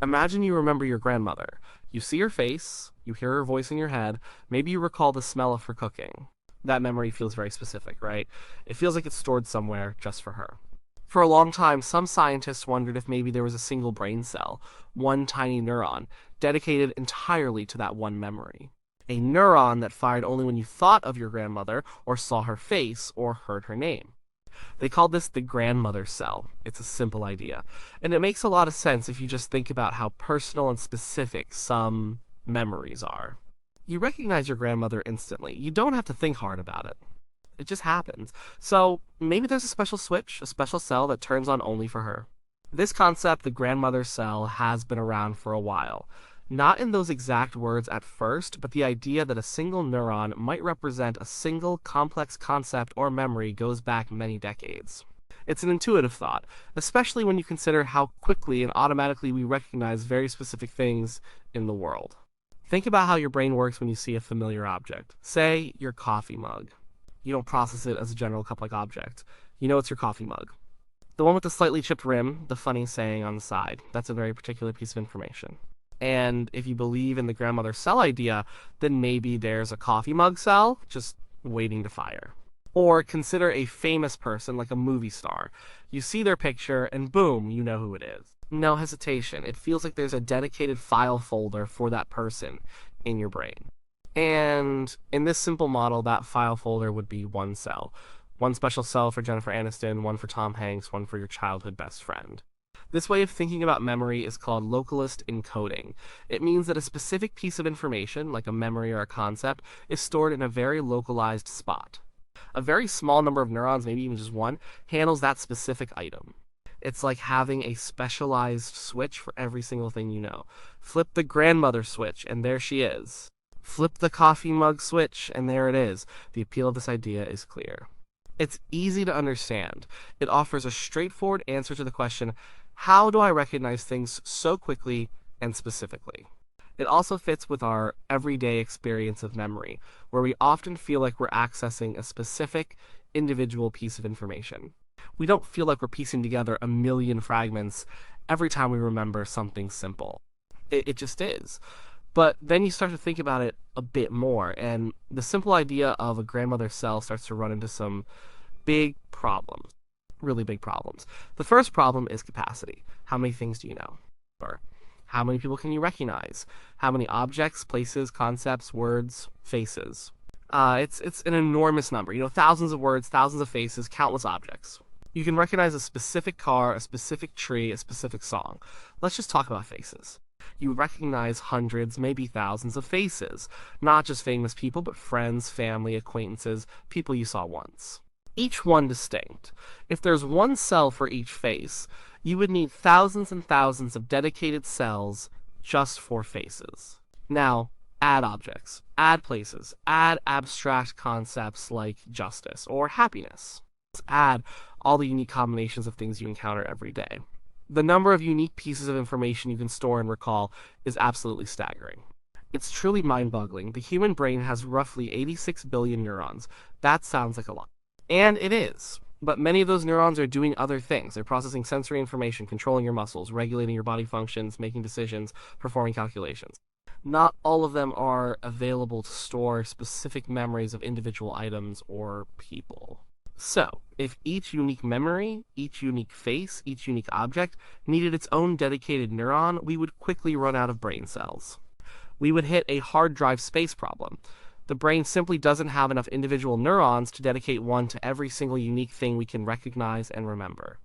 Imagine you remember your grandmother. You see her face, you hear her voice in your head, maybe you recall the smell of her cooking. That memory feels very specific, right? It feels like it's stored somewhere just for her. For a long time, some scientists wondered if maybe there was a single brain cell, one tiny neuron, dedicated entirely to that one memory. A neuron that fired only when you thought of your grandmother, or saw her face, or heard her name. They called this the grandmother cell. It's a simple idea. And it makes a lot of sense if you just think about how personal and specific some memories are. You recognize your grandmother instantly. You don't have to think hard about it. It just happens. So maybe there's a special switch, a special cell that turns on only for her. This concept, the grandmother cell, has been around for a while. Not in those exact words at first, but the idea that a single neuron might represent a single complex concept or memory goes back many decades. It's an intuitive thought, especially when you consider how quickly and automatically we recognize very specific things in the world. Think about how your brain works when you see a familiar object. Say, your coffee mug. You don't process it as a general cup-like object. You know it's your coffee mug. The one with the slightly chipped rim, the funny saying on the side, that's a very particular piece of information. And if you believe in the grandmother cell idea, then maybe there's a coffee mug cell just waiting to fire. Or consider a famous person like a movie star. You see their picture and boom, you know who it is. No hesitation. It feels like there's a dedicated file folder for that person in your brain. And in this simple model, that file folder would be one cell. One special cell for Jennifer Aniston, one for Tom Hanks, one for your childhood best friend. This way of thinking about memory is called localist encoding. It means that a specific piece of information, like a memory or a concept, is stored in a very localized spot. A very small number of neurons, maybe even just one, handles that specific item. It's like having a specialized switch for every single thing you know. Flip the grandmother switch, and there she is. Flip the coffee mug switch, and there it is. The appeal of this idea is clear. It's easy to understand. It offers a straightforward answer to the question, how do I recognize things so quickly and specifically? It also fits with our everyday experience of memory, where we often feel like we're accessing a specific, individual piece of information. We don't feel like we're piecing together a million fragments every time we remember something simple. It just is. But then you start to think about it a bit more, and the simple idea of a grandmother cell starts to run into some big problems. Really big problems. The first problem is capacity. How many things do you know? Or how many people can you recognize? How many objects, places, concepts, words, faces? It's an enormous number. You know, thousands of words, thousands of faces, countless objects. You can recognize a specific car, a specific tree, a specific song. Let's just talk about faces. You recognize hundreds, maybe thousands of faces. Not just famous people, but friends, family, acquaintances, people you saw once. Each one distinct. If there's one cell for each face, you would need thousands and thousands of dedicated cells just for faces. Now, add objects, add places, add abstract concepts like justice or happiness. Add all the unique combinations of things you encounter every day. The number of unique pieces of information you can store and recall is absolutely staggering. It's truly mind-boggling. The human brain has roughly 86 billion neurons. That sounds like a lot. And it is. But many of those neurons are doing other things. They're processing sensory information, controlling your muscles, regulating your body functions, making decisions, performing calculations. Not all of them are available to store specific memories of individual items or people. So, if each unique memory, each unique face, each unique object needed its own dedicated neuron, we would quickly run out of brain cells. We would hit a hard drive space problem. The brain simply doesn't have enough individual neurons to dedicate one to every single unique thing we can recognize and remember.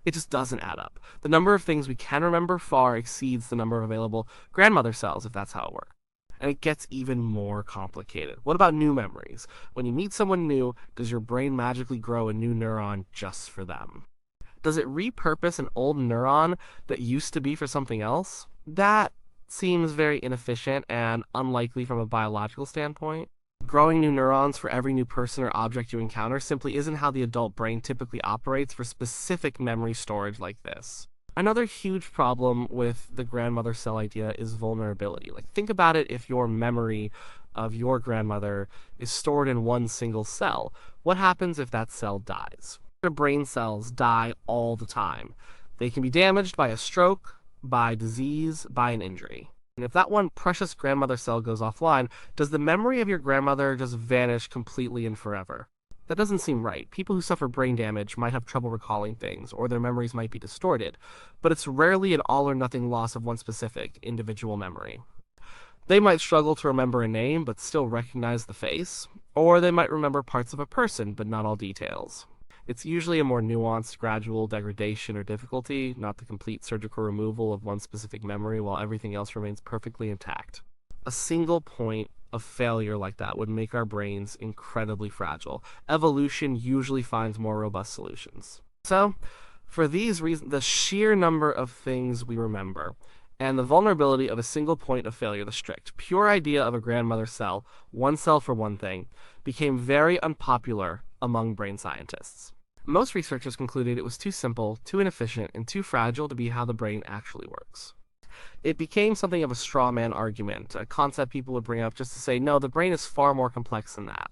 It just doesn't add up. The number of things we can remember far exceeds the number of available grandmother cells, if that's how it works. And it gets even more complicated. What about new memories? When you meet someone new, does your brain magically grow a new neuron just for them? Does it repurpose an old neuron that used to be for something else? That seems very inefficient and unlikely from a biological standpoint. Growing new neurons for every new person or object you encounter simply isn't how the adult brain typically operates for specific memory storage like this. Another huge problem with the grandmother cell idea is vulnerability. Like, think about it if your memory of your grandmother is stored in one single cell. What happens if that cell dies? Brain cells die all the time. They can be damaged by a stroke, by disease, by an injury. And if that one precious grandmother cell goes offline, does the memory of your grandmother just vanish completely and forever? That doesn't seem right. People who suffer brain damage might have trouble recalling things, or their memories might be distorted, but it's rarely an all or nothing loss of one specific individual memory. They might struggle to remember a name but still recognize the face, or they might remember parts of a person but not all details. It's usually a more nuanced, gradual degradation or difficulty, not the complete surgical removal of one specific memory while everything else remains perfectly intact. A single point of failure like that would make our brains incredibly fragile. Evolution usually finds more robust solutions. So, for these reasons, the sheer number of things we remember, and the vulnerability of a single point of failure, the strict, pure idea of a grandmother cell, one cell for one thing, became very unpopular among brain scientists. Most researchers concluded it was too simple, too inefficient, and too fragile to be how the brain actually works. It became something of a straw man argument, a concept people would bring up just to say, no, the brain is far more complex than that.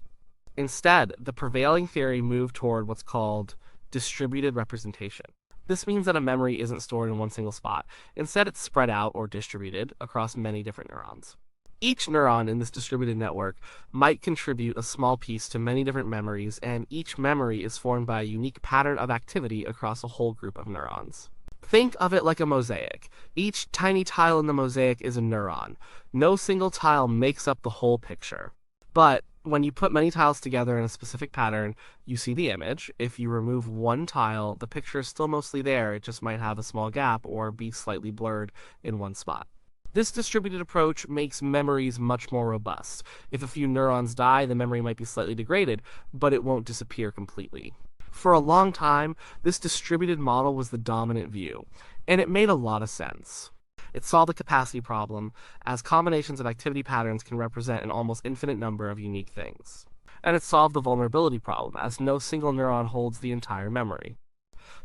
Instead, the prevailing theory moved toward what's called distributed representation. This means that a memory isn't stored in one single spot. Instead, it's spread out or distributed across many different neurons. Each neuron in this distributed network might contribute a small piece to many different memories, and each memory is formed by a unique pattern of activity across a whole group of neurons. Think of it like a mosaic. Each tiny tile in the mosaic is a neuron. No single tile makes up the whole picture. But when you put many tiles together in a specific pattern, you see the image. If you remove one tile, the picture is still mostly there. It just might have a small gap or be slightly blurred in one spot. This distributed approach makes memories much more robust. If a few neurons die, the memory might be slightly degraded, but it won't disappear completely. For a long time, this distributed model was the dominant view, and it made a lot of sense. It solved the capacity problem, as combinations of activity patterns can represent an almost infinite number of unique things. And it solved the vulnerability problem, as no single neuron holds the entire memory.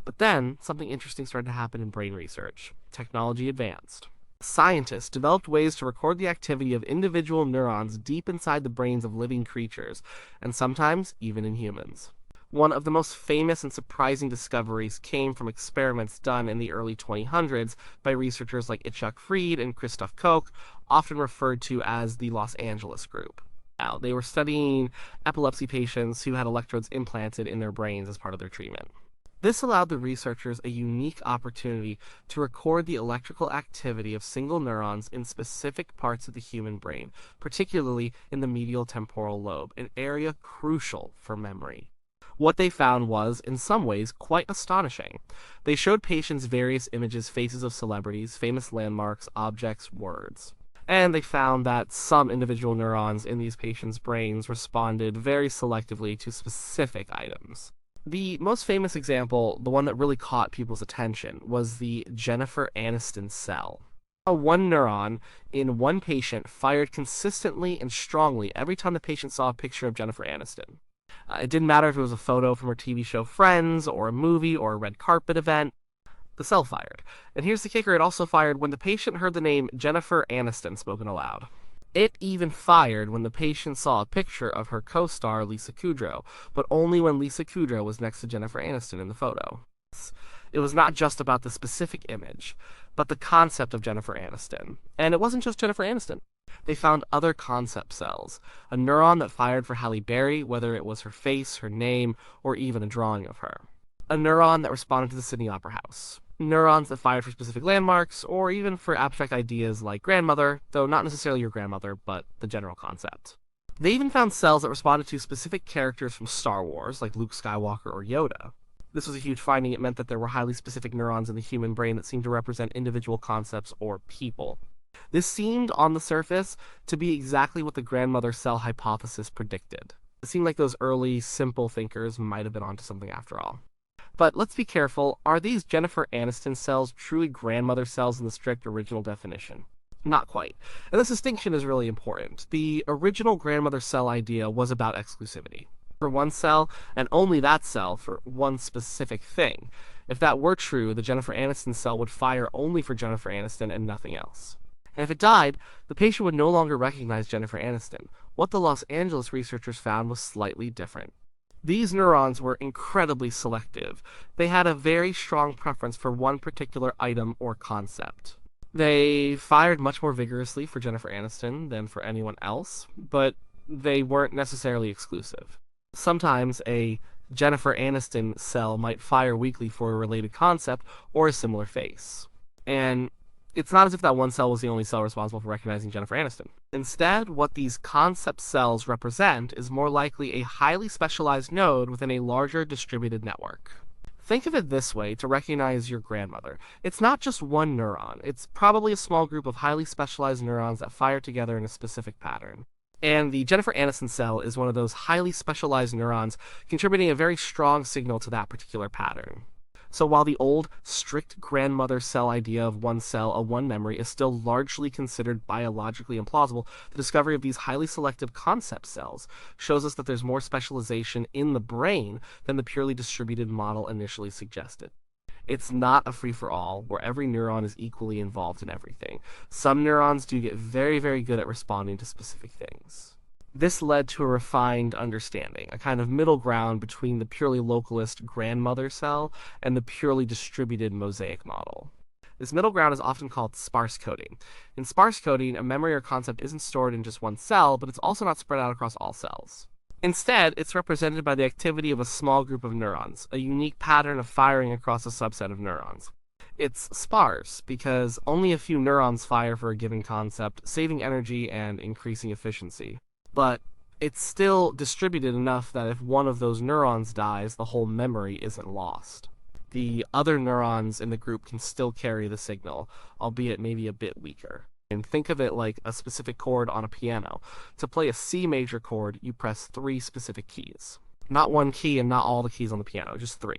But then, something interesting started to happen in brain research. Technology advanced. Scientists developed ways to record the activity of individual neurons deep inside the brains of living creatures, and sometimes even in humans. One of the most famous and surprising discoveries came from experiments done in the early 2000s by researchers like Itzhak Fried and Christoph Koch, often referred to as the Los Angeles Group. Now, they were studying epilepsy patients who had electrodes implanted in their brains as part of their treatment. This allowed the researchers a unique opportunity to record the electrical activity of single neurons in specific parts of the human brain, particularly in the medial temporal lobe, an area crucial for memory. What they found was, in some ways, quite astonishing. They showed patients various images, faces of celebrities, famous landmarks, objects, words. And they found that some individual neurons in these patients' brains responded very selectively to specific items. The most famous example, the one that really caught people's attention, was the Jennifer Aniston cell. One neuron in one patient fired consistently and strongly every time the patient saw a picture of Jennifer Aniston. It didn't matter if it was a photo from her TV show Friends, or a movie, or a red carpet event. The cell fired. And here's the kicker, it also fired when the patient heard the name Jennifer Aniston spoken aloud. It even fired when the patient saw a picture of her co-star Lisa Kudrow, but only when Lisa Kudrow was next to Jennifer Aniston in the photo. It was not just about the specific image, but the concept of Jennifer Aniston. And it wasn't just Jennifer Aniston. They found other concept cells, a neuron that fired for Halle Berry, whether it was her face, her name, or even a drawing of her. A neuron that responded to the Sydney Opera House. Neurons that fired for specific landmarks, or even for abstract ideas like grandmother, though not necessarily your grandmother, but the general concept. They even found cells that responded to specific characters from Star Wars, like Luke Skywalker or Yoda. This was a huge finding. It meant that there were highly specific neurons in the human brain that seemed to represent individual concepts or people. This seemed, on the surface, to be exactly what the grandmother cell hypothesis predicted. It seemed like those early, simple thinkers might have been onto something after all. But let's be careful, are these Jennifer Aniston cells truly grandmother cells in the strict original definition? Not quite. And this distinction is really important. The original grandmother cell idea was about exclusivity. For one cell, and only that cell, for one specific thing. If that were true, the Jennifer Aniston cell would fire only for Jennifer Aniston and nothing else. And if it died, the patient would no longer recognize Jennifer Aniston. What the Los Angeles researchers found was slightly different. These neurons were incredibly selective. They had a very strong preference for one particular item or concept. They fired much more vigorously for Jennifer Aniston than for anyone else, but they weren't necessarily exclusive. Sometimes a Jennifer Aniston cell might fire weakly for a related concept or a similar face. And it's not as if that one cell was the only cell responsible for recognizing Jennifer Aniston. Instead, what these concept cells represent is more likely a highly specialized node within a larger distributed network. Think of it this way to recognize your grandmother. It's not just one neuron, it's probably a small group of highly specialized neurons that fire together in a specific pattern. And the Jennifer Aniston cell is one of those highly specialized neurons contributing a very strong signal to that particular pattern. So while the old, strict grandmother cell idea of one cell, a one memory is still largely considered biologically implausible, the discovery of these highly selective concept cells shows us that there's more specialization in the brain than the purely distributed model initially suggested. It's not a free-for-all where every neuron is equally involved in everything. Some neurons do get very, very good at responding to specific things. This led to a refined understanding, a kind of middle ground between the purely localist grandmother cell and the purely distributed mosaic model. This middle ground is often called sparse coding. In sparse coding, a memory or concept isn't stored in just one cell, but it's also not spread out across all cells. Instead, it's represented by the activity of a small group of neurons, a unique pattern of firing across a subset of neurons. It's sparse because only a few neurons fire for a given concept, saving energy and increasing efficiency. But it's still distributed enough that if one of those neurons dies, the whole memory isn't lost. The other neurons in the group can still carry the signal, albeit maybe a bit weaker. And think of it like a specific chord on a piano. To play a C major chord, you press 3 specific keys. Not one key and not all the keys on the piano, just 3.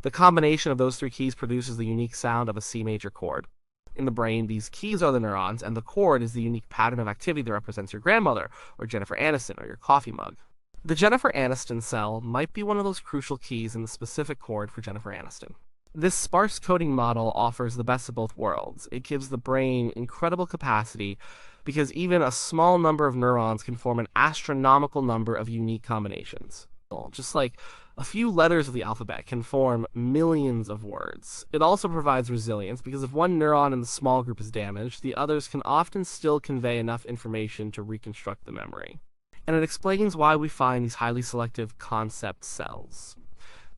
The combination of those 3 keys produces the unique sound of a C major chord. In the brain, these keys are the neurons, and the chord is the unique pattern of activity that represents your grandmother, or Jennifer Aniston, or your coffee mug. The Jennifer Aniston cell might be one of those crucial keys in the specific chord for Jennifer Aniston. This sparse coding model offers the best of both worlds. It gives the brain incredible capacity because even a small number of neurons can form an astronomical number of unique combinations. Just like a few letters of the alphabet can form millions of words. It also provides resilience because if one neuron in the small group is damaged, the others can often still convey enough information to reconstruct the memory. And it explains why we find these highly selective concept cells.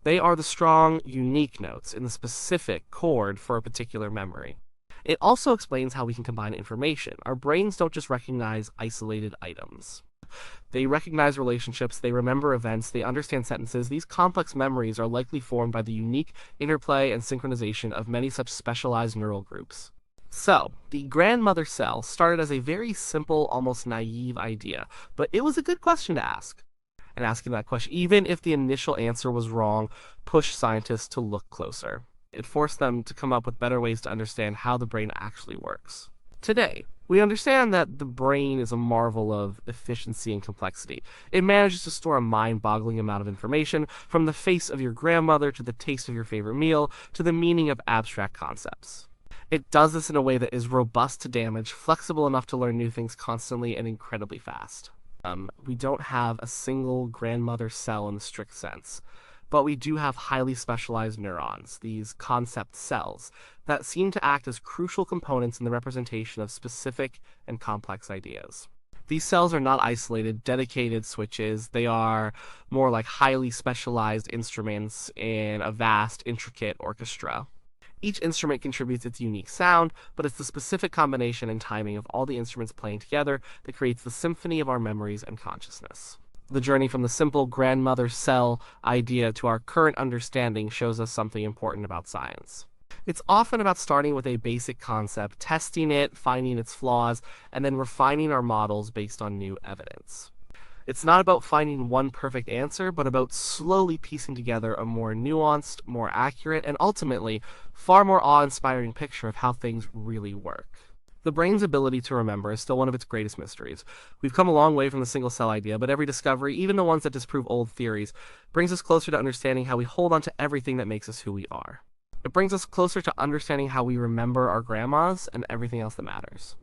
They are the strong, unique notes in the specific chord for a particular memory. It also explains how we can combine information. Our brains don't just recognize isolated items. They recognize relationships, they remember events, they understand sentences. These complex memories are likely formed by the unique interplay and synchronization of many such specialized neural groups. So, the grandmother cell started as a very simple, almost naive idea, but it was a good question to ask. And asking that question, even if the initial answer was wrong, pushed scientists to look closer. It forced them to come up with better ways to understand how the brain actually works. Today, we understand that the brain is a marvel of efficiency and complexity. It manages to store a mind-boggling amount of information, from the face of your grandmother to the taste of your favorite meal to the meaning of abstract concepts. It does this in a way that is robust to damage, flexible enough to learn new things constantly, and incredibly fast. We don't have a single grandmother cell in the strict sense, but we do have highly specialized neurons, these concept cells, that seem to act as crucial components in the representation of specific and complex ideas. These cells are not isolated, dedicated switches. They are more like highly specialized instruments in a vast, intricate orchestra. Each instrument contributes its unique sound, but it's the specific combination and timing of all the instruments playing together that creates the symphony of our memories and consciousness. The journey from the simple grandmother cell idea to our current understanding shows us something important about science. It's often about starting with a basic concept, testing it, finding its flaws, and then refining our models based on new evidence. It's not about finding one perfect answer, but about slowly piecing together a more nuanced, more accurate, and ultimately far more awe-inspiring picture of how things really work. The brain's ability to remember is still one of its greatest mysteries. We've come a long way from the single-cell idea, but every discovery, even the ones that disprove old theories, brings us closer to understanding how we hold on to everything that makes us who we are. It brings us closer to understanding how we remember our grandmas and everything else that matters.